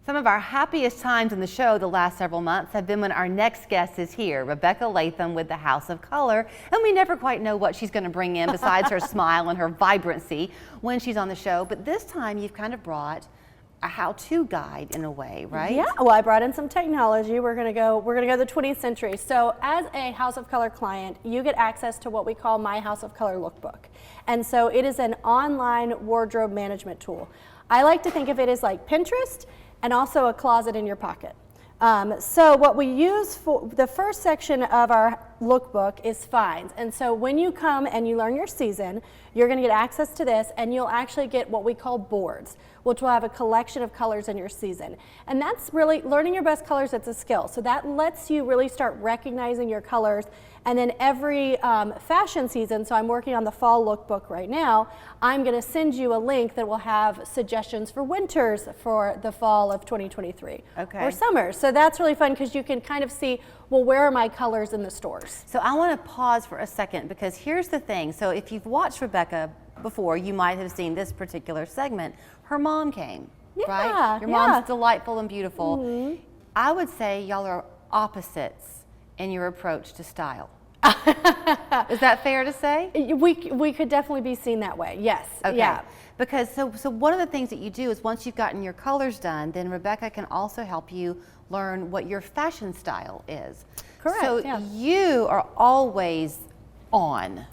Some of our happiest times in the show the last several months have been when our next guest is here, Rebekah Latham with the House of Color, and we never quite know what she's going to bring in besides her smile and her vibrancy when she's on the show. But this time you've kind of brought a how-to guide in a way, right? Yeah, well, I brought in some technology. We're gonna go the 20th century. So as a House of Color client, you get access to what we call My House of Color Lookbook. And so it is an online wardrobe management tool. I like to think of it as like Pinterest and also a closet in your pocket. So what we use for the first section of our lookbook is finds. And so when you come and you learn your season, you're going to get access to this, and you'll actually get what we call boards, which will have a collection of colors in your season. And that's really learning your best colors. It's a skill. So that lets you really start recognizing your colors. And then every fashion season, so I'm working on the fall lookbook right now, I'm going to send you a link that will have suggestions for winters for the fall of 2023 or summers. So that's really fun because you can kind of see, well, where are my colors in the stores? So I want to pause for a second because here's the thing. So if you've watched Rebekah before, you might have seen this particular segment. Her mom came, right? Your mom's delightful and beautiful. Mm-hmm. I would say y'all are opposites in your approach to style. Is that fair to say? We could definitely be seen that way, yes. Okay. Yeah. Because so one of the things that you do is once you've gotten your colors done, then Rebekah can also help you learn what your fashion style is. Correct. So you are always on.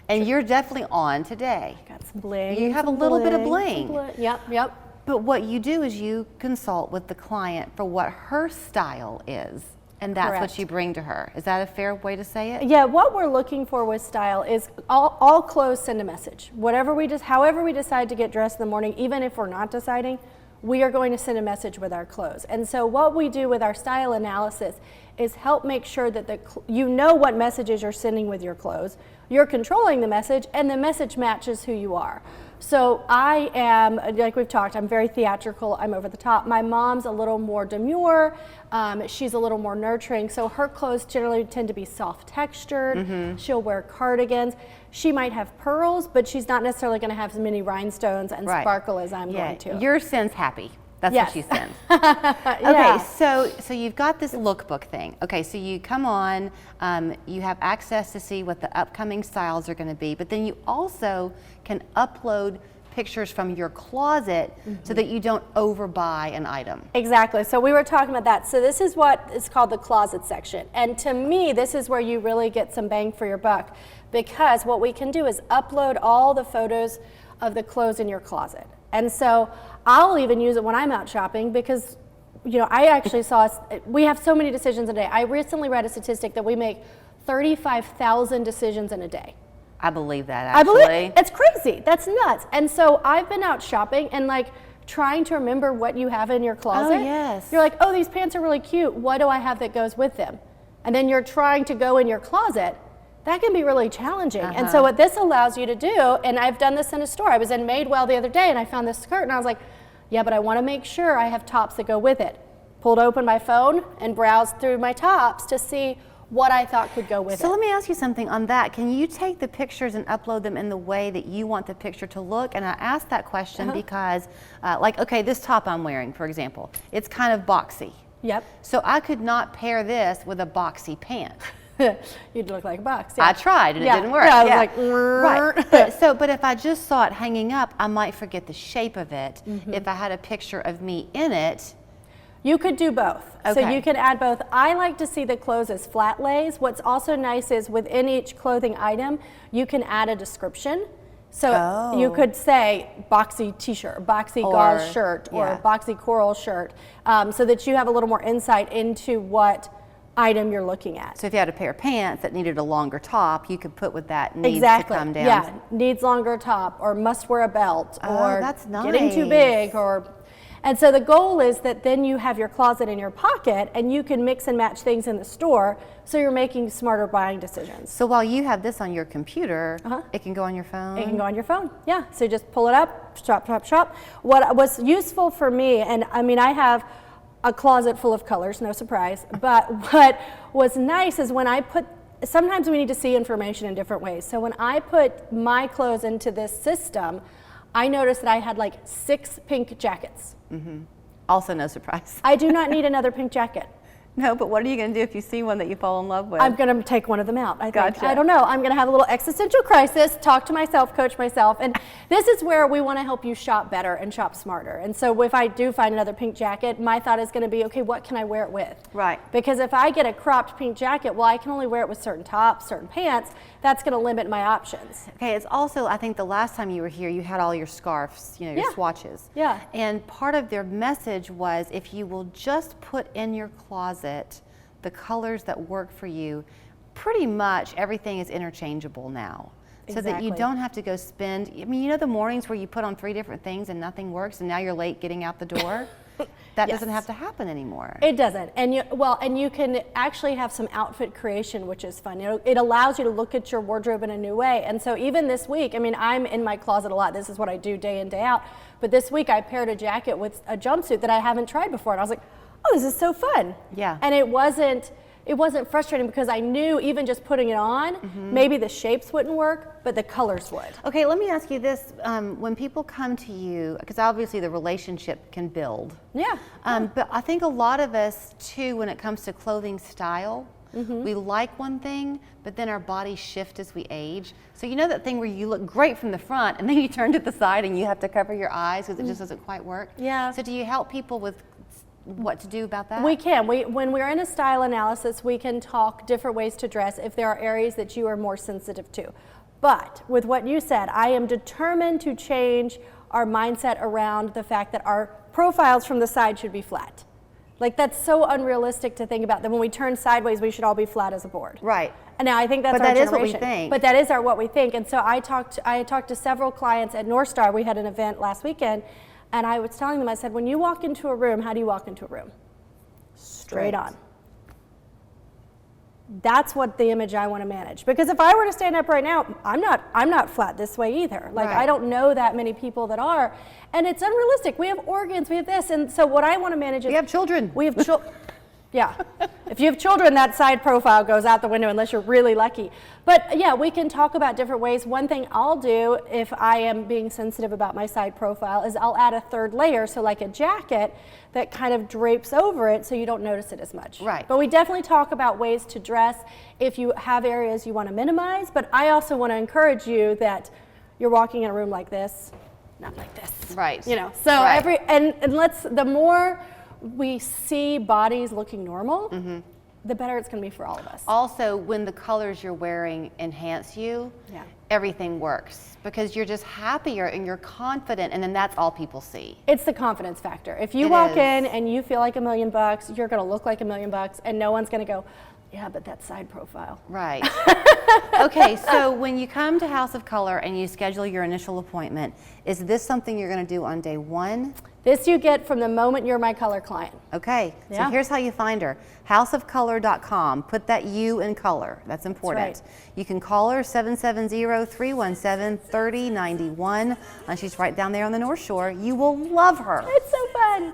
And you're definitely on today. Got some bling. You have a little bit of bling. Yep. But what you do is you consult with the client for what her style is. And that's what you bring to her. Is that a fair way to say it? Yeah, what we're looking for with style is all clothes send a message. However we decide to get dressed in the morning, even if we're not deciding, we are going to send a message with our clothes. And so what we do with our style analysis is help make sure that you know what messages you're sending with your clothes, you're controlling the message, and the message matches who you are. So I am, like we've talked, I'm very theatrical, I'm over the top. My mom's a little more demure, she's a little more nurturing, so her clothes generally tend to be soft textured. Mm-hmm. She'll wear cardigans. She might have pearls, but she's not necessarily going to have as many rhinestones and sparkle as I'm going to. Your sends happy. That's what she sends. Okay, so you've got this lookbook thing. Okay, so you come on, you have access to see what the upcoming styles are going to be, but then you also can upload pictures from your closet so that you don't overbuy an item. Exactly. So we were talking about that. So this is what is called the closet section. And to me, this is where you really get some bang for your buck, because what we can do is upload all the photos of the clothes in your closet. And so I'll even use it when I'm out shopping because, I actually we have so many decisions a day. I recently read a statistic that we make 35,000 decisions in a day. I believe that, actually. I believe it's crazy. That's nuts. And so I've been out shopping and trying to remember what you have in your closet. Oh, yes. You're like, oh, these pants are really cute. What do I have that goes with them? And then you're trying to go in your closet. That can be really challenging. And so what this allows you to do, and I've done this in a store. I was in Madewell the other day and I found this skirt and I was like, yeah, but I want to make sure I have tops that go with it. Pulled open my phone and browsed through my tops to see what I thought could go with it. So let me ask you something on that. Can you take the pictures and upload them in the way that you want the picture to look? And I asked that question because, this top I'm wearing, for example, it's kind of boxy. Yep. So I could not pair this with a boxy pant. You'd look like a box. Yeah. I tried and it didn't work. Yeah, I was like, right. But if I just saw it hanging up, I might forget the shape of it. If I had a picture of me in it. You could do both. Okay. So you can add both. I like to see the clothes as flat lays. What's also nice is within each clothing item, you can add a description. So you could say boxy t-shirt, boxy gauze shirt, or boxy coral shirt, so that you have a little more insight into what item you're looking at. So if you had a pair of pants that needed a longer top, you could put with that needs to come down. Yeah, needs longer top, or must wear a belt, or that's nice. Getting too big, and so the goal is that then you have your closet in your pocket and you can mix and match things in the store, so you're making smarter buying decisions. So while you have this on your computer, it can go on your phone? It can go on your phone, yeah. So just pull it up, shop. What was useful for me, and I have a closet full of colors, no surprise, but what was nice is when I sometimes we need to see information in different ways. So when I put my clothes into this system, I noticed that I had 6 pink jackets. Also no surprise. I do not need another pink jacket. No, but what are you going to do if you see one that you fall in love with? I'm going to take one of them out. I think. Gotcha. I don't know. I'm going to have a little existential crisis, talk to myself, coach myself. And this is where we want to help you shop better and shop smarter. And so if I do find another pink jacket, my thought is going to be, okay, what can I wear it with? Right. Because if I get a cropped pink jacket, well, I can only wear it with certain tops, certain pants. That's going to limit my options. Okay, it's also, I think the last time you were here, you had all your scarves, you know, your swatches. Yeah. And part of their message was if you will just put in your closet the colors that work for you, pretty much everything is interchangeable now. So that you don't have to go spend, I mean, you know the mornings where you put on 3 different things and nothing works and now you're late getting out the door? That doesn't have to happen anymore. It doesn't. And you can actually have some outfit creation, which is fun. You know, it allows you to look at your wardrobe in a new way. And so even this week, I mean, I'm in my closet a lot. This is what I do day in, day out. But this week I paired a jacket with a jumpsuit that I haven't tried before. And I was like, oh, this is so fun. Yeah. And it wasn't frustrating because I knew even just putting it on, maybe the shapes wouldn't work, but the colors would. Okay, let me ask you this. When people come to you, because obviously the relationship can build. Yeah. But I think a lot of us too, when it comes to clothing style, we like one thing, but then our bodies shift as we age. So you know that thing where you look great from the front and then you turn to the side and you have to cover your eyes because it just doesn't quite work? Yeah. So do you help people with what to do about that? We can. When we're in a style analysis, we can talk different ways to dress if there are areas that you are more sensitive to. But with what you said, I am determined to change our mindset around the fact that our profiles from the side should be flat. Like, that's so unrealistic to think about that when we turn sideways, we should all be flat as a board. Right. And now I think that's but our that generation. is what we think. But that is what we think. And so I talked to several clients at North Star. We had an event last weekend. And I was telling them, I said, when you walk into a room, how do you walk into a room? Straight on. That's what the image I want to manage. Because if I were to stand up right now, I'm not flat this way either. Like, I don't know that many people that are. And it's unrealistic. We have organs, we have this. And so what I want to manage is... We have children. We have children. Yeah. If you have children, that side profile goes out the window unless you're really lucky. But yeah, we can talk about different ways. One thing I'll do if I am being sensitive about my side profile is I'll add a third layer, so like a jacket that kind of drapes over it so you don't notice it as much. Right. But we definitely talk about ways to dress if you have areas you want to minimize. But I also want to encourage you that you're walking in a room like this, not like this. Right. You know, so the more we see bodies looking normal, the better it's going to be for all of us. Also, when the colors you're wearing enhance you, everything works because you're just happier and you're confident, and then that's all people see. It's the confidence factor. If you walk in and you feel like $1 million, you're going to look like $1 million, and no one's going to go, yeah, but that side profile. Right. Okay, so when you come to House of Color and you schedule your initial appointment, is this something you're going to do on day 1? This you get from the moment you're my color client. Okay, so here's how you find her. houseofcolor.com. Put that U in color. That's important. That's right. You can call her 770-317-3091. She's right down there on the North Shore. You will love her. It's so fun.